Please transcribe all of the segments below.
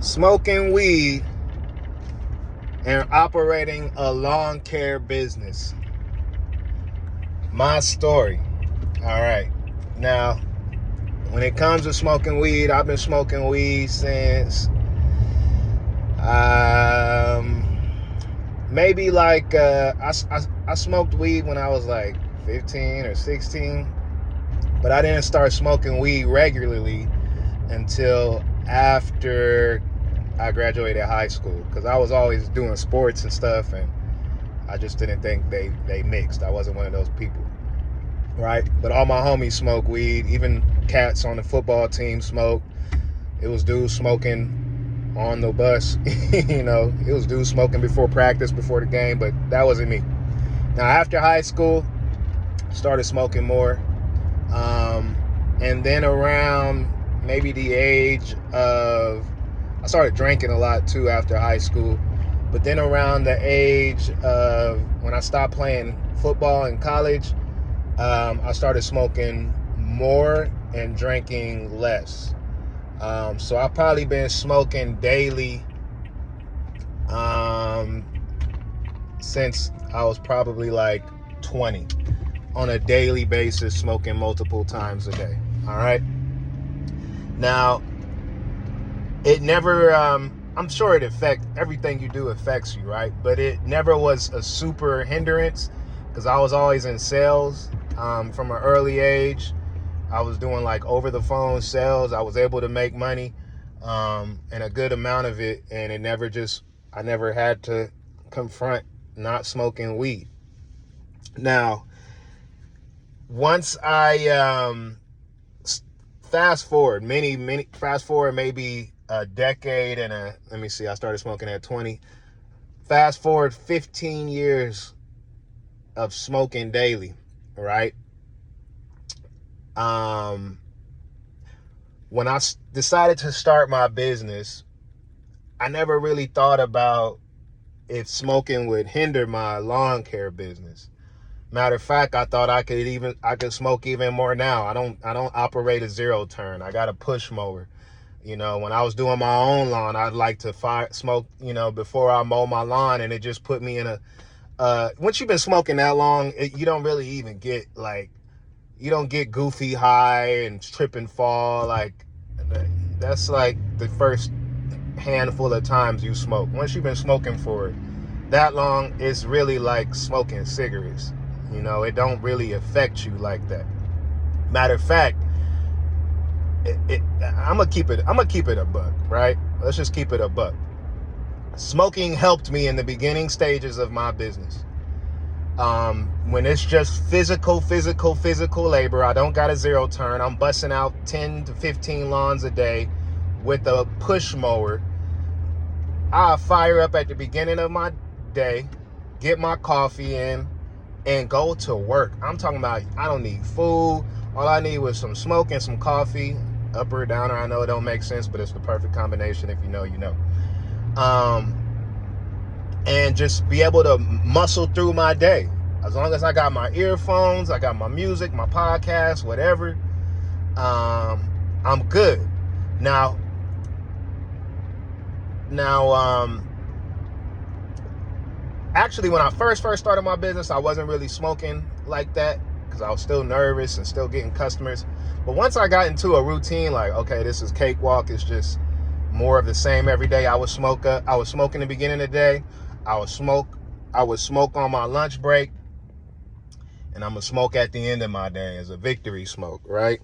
smoking weed and operating a lawn care business. My story. All right. Now, when it comes to smoking weed, I've been smoking weed since maybe like I smoked weed when I was like 15 or 16, but I didn't start smoking weed regularly until after I graduated high school, because I was always doing sports and stuff, and I just didn't think they mixed. I wasn't one of those people, right? But all my homies smoke weed. Even cats on the football team smoke. It was dudes smoking on the bus. It was dudes smoking before practice, before the game, but that wasn't me. Now, after high school, started smoking more. And then around maybe the age of, I started drinking a lot too after high school. But then around the age of when I stopped playing football in college, I started smoking more and drinking less. So I've probably been smoking daily since I was probably like 20, on a daily basis, smoking multiple times a day. All right. Now, it never, I'm sure everything you do affects you, right? But it never was a super hindrance, because I was always in sales from an early age. I was doing like over the phone sales. I was able to make money and a good amount of it. And I never had to confront not smoking weed. Now, once I fast forward maybe a decade and I started smoking at 20. Fast forward 15 years of smoking daily, right? When I decided to start my business, I never really thought about if smoking would hinder my lawn care business. Matter of fact, I thought I could smoke even more now. I don't operate a zero turn. I got a push mower. When I was doing my own lawn, I'd like to smoke, before I mow my lawn, and it just put me in once you've been smoking that long, you don't really even get you don't get goofy high and trip and fall. That's like the first handful of times you smoke. Once you've been smoking for that long, it's really like smoking cigarettes. It don't really affect you like that. Matter of fact, I'm gonna keep it a buck, right? Let's just keep it a buck. Smoking helped me in the beginning stages of my business. When it's just physical labor, I don't got a zero turn. I'm busting out 10 to 15 lawns a day with a push mower. I fire up at the beginning of my day, get my coffee in, and go to work. I'm talking about, I don't need food. All I need was some smoke and some coffee. Upper or downer, I know it don't make sense, but it's the perfect combination. If you know, you know. And just be able to muscle through my day. As long as I got my earphones, I got my music, my podcast, whatever, I'm good. Now, actually, when I first started my business, I wasn't really smoking like that, because I was still nervous and still getting customers. But once I got into a routine, like, okay, this is cakewalk, it's just more of the same every day. I would smoke in the beginning of the day. I would smoke on my lunch break, and I'm gonna smoke at the end of my day as a victory smoke, right?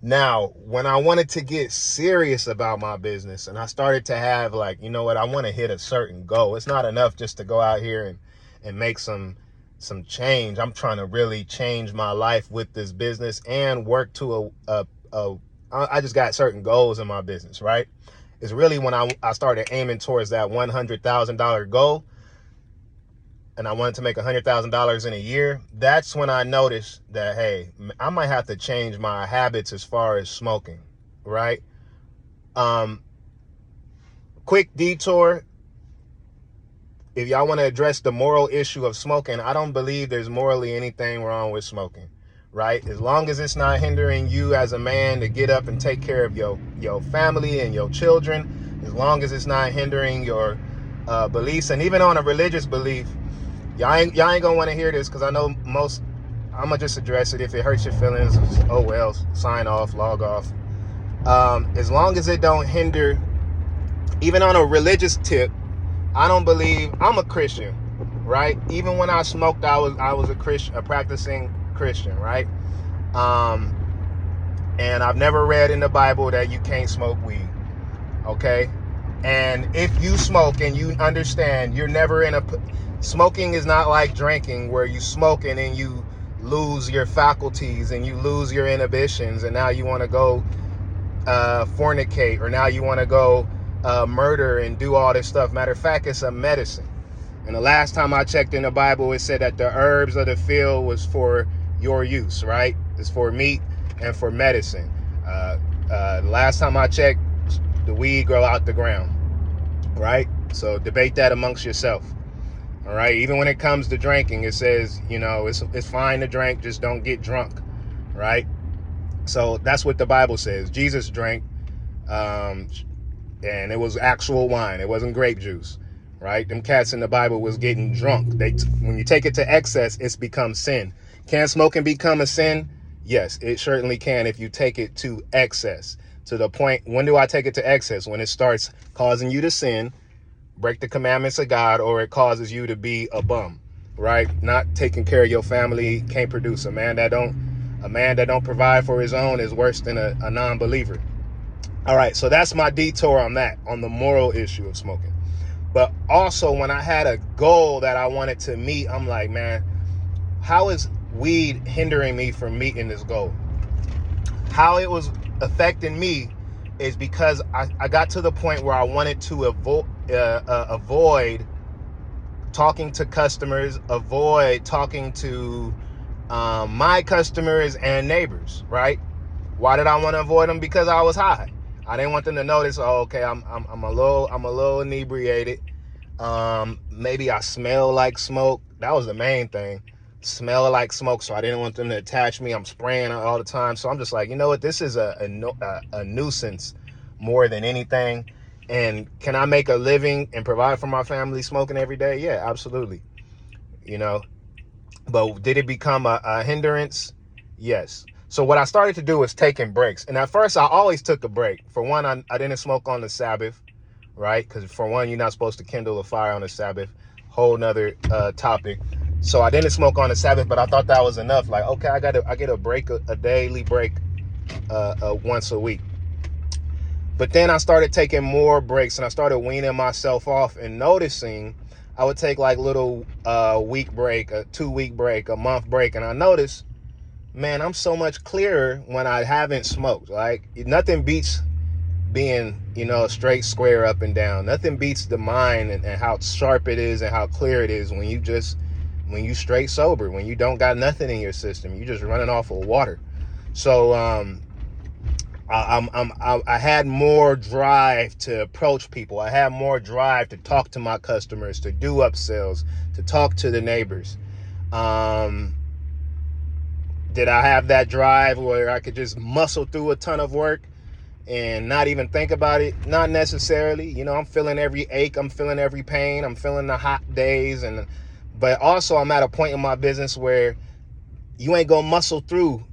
Now, when I wanted to get serious about my business, and I started to have I want to hit a certain goal. It's not enough just to go out here and make some change. I'm trying to really change my life with this business and work to I just got certain goals in my business, right? It's really when I started aiming towards that $100,000 goal, and I wanted to make $100,000 in a year. That's when I noticed that, hey, I might have to change my habits as far as smoking, right? Quick detour. If y'all want to address the moral issue of smoking, I don't believe there's morally anything wrong with smoking, right? As long as it's not hindering you as a man to get up and take care of your family and your children, as long as it's not hindering your beliefs, and even on a religious belief, y'all ain't gonna want to hear this, because I know most. I'm gonna just address it. If it hurts your feelings, oh well, sign off, log off. As long as it don't hinder, even on a religious tip, I don't believe. I'm a Christian, right? Even when I smoked, I was a Christian, a practicing Christian, right? And I've never read in the Bible that you can't smoke weed, okay? And if you smoke and you understand, you're never in a. Smoking is not like drinking, where you smoke and then you lose your faculties and you lose your inhibitions, and now you want to go fornicate, or now you want to go murder and do all this stuff. Matter of fact, it's a medicine. And the last time I checked in the Bible, it said that the herbs of the field was for your use, right? It's for meat and for medicine. The last time I checked, the weed grow out the ground, right? So debate that amongst yourself. All right. Even when it comes to drinking, it says, it's fine to drink, just don't get drunk, right? So that's what the Bible says. Jesus drank, and it was actual wine. It wasn't grape juice, right? Them cats in the Bible was getting drunk. When you take it to excess, it's become sin. Can smoking become a sin? Yes, it certainly can if you take it to excess. To the point, when do I take it to excess? When it starts causing you to sin, break the commandments of God, or it causes you to be a bum, right? Not taking care of your family, can't produce. A man that don't provide for his own is worse than a non-believer. All right, so that's my detour on that, on the moral issue of smoking. But also, when I had a goal that I wanted to meet, I'm like, man, how is weed hindering me from meeting this goal? How it was affecting me is because I got to the point where I wanted to avoid talking to customers, avoid talking to my customers and neighbors, right? Why did I want to avoid them? Because I was high. I didn't want them to notice, oh, okay, I'm a little inebriated. Maybe I smell like smoke. That was the main thing. Smell like smoke, so I didn't want them to attach me. I'm spraying all the time, so I'm just like, you know what? This is a nuisance more than anything. And can I make a living and provide for my family smoking every day? Yeah, absolutely. But did it become a hindrance? Yes. So what I started to do was taking breaks. And at first, I always took a break. For one, I didn't smoke on the Sabbath, right? Because for one, you're not supposed to kindle a fire on the Sabbath. Whole nother topic. So I didn't smoke on the Sabbath, but I thought that was enough. Like, okay, I get a break, a daily break once a week. But then I started taking more breaks, and I started weaning myself off and noticing I would take like little week break, a 2-week break, a month break. And I noticed, man, I'm so much clearer when I haven't smoked. Like, nothing beats being, straight square up and down. Nothing beats the mind and how sharp it is and how clear it is when you straight sober, when you don't got nothing in your system. You just running off of water. So I had more drive to approach people. I had more drive to talk to my customers, to do upsells, to talk to the neighbors. Did I have that drive where I could just muscle through a ton of work and not even think about it? Not necessarily. I'm feeling every ache. I'm feeling every pain. I'm feeling the hot days. But also, I'm at a point in my business where you ain't gonna muscle through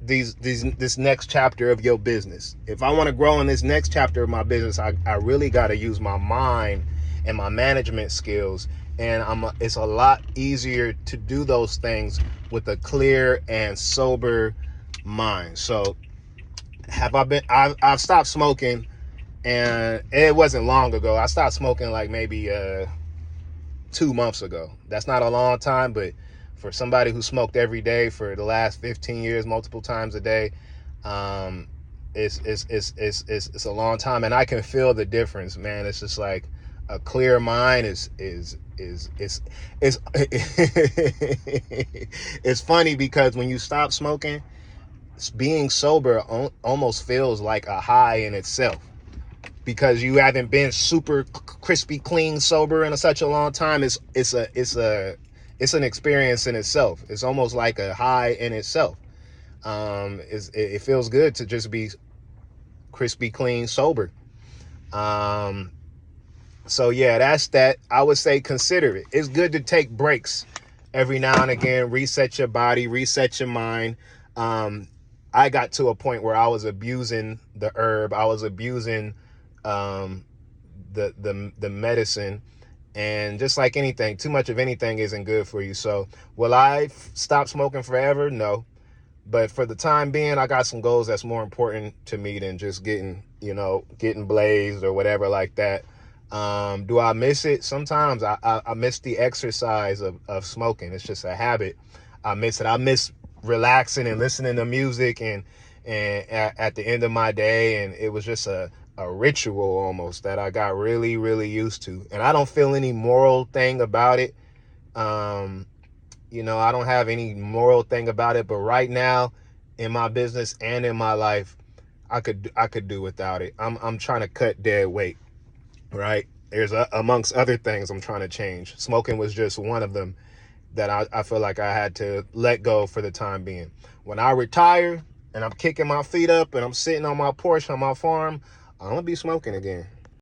this next chapter of your business. If I want to grow in this next chapter of my business, I really got to use my mind and my management skills. And it's a lot easier to do those things with a clear and sober mind. So I've stopped smoking, and it wasn't long ago. I stopped smoking like maybe 2 months ago. That's not a long time, but for somebody who smoked every day for the last 15 years, multiple times a day, it's a long time, and I can feel the difference, man. It's just like a clear mind is it's funny because when you stop smoking, being sober almost feels like a high in itself, because you haven't been super crispy clean sober in such a long time. It's it's an experience in itself. It's almost like a high in itself. It feels good to just be crispy, clean, sober. So yeah, that's that. I would say consider it. It's good to take breaks every now and again, reset your body, reset your mind. I got to a point where I was abusing the herb. I was abusing um, the medicine. And just like anything, too much of anything isn't good for you. So will I stop smoking forever? No. But for the time being, I got some goals that's more important to me than just getting blazed or whatever like that. Do I miss it? Sometimes I miss the exercise of smoking. It's just a habit. I miss it. I miss relaxing and listening to music and at the end of my day. And it was just a ritual almost that I got really, really used to. And I don't feel any moral thing about it. I don't have any moral thing about it, but right now in my business and in my life, I could do without it. I'm trying to cut dead weight, right? There's amongst other things I'm trying to change. Smoking was just one of them that I feel like I had to let go for the time being. When I retire and I'm kicking my feet up and I'm sitting on my porch on my farm, I'm gonna be smoking again.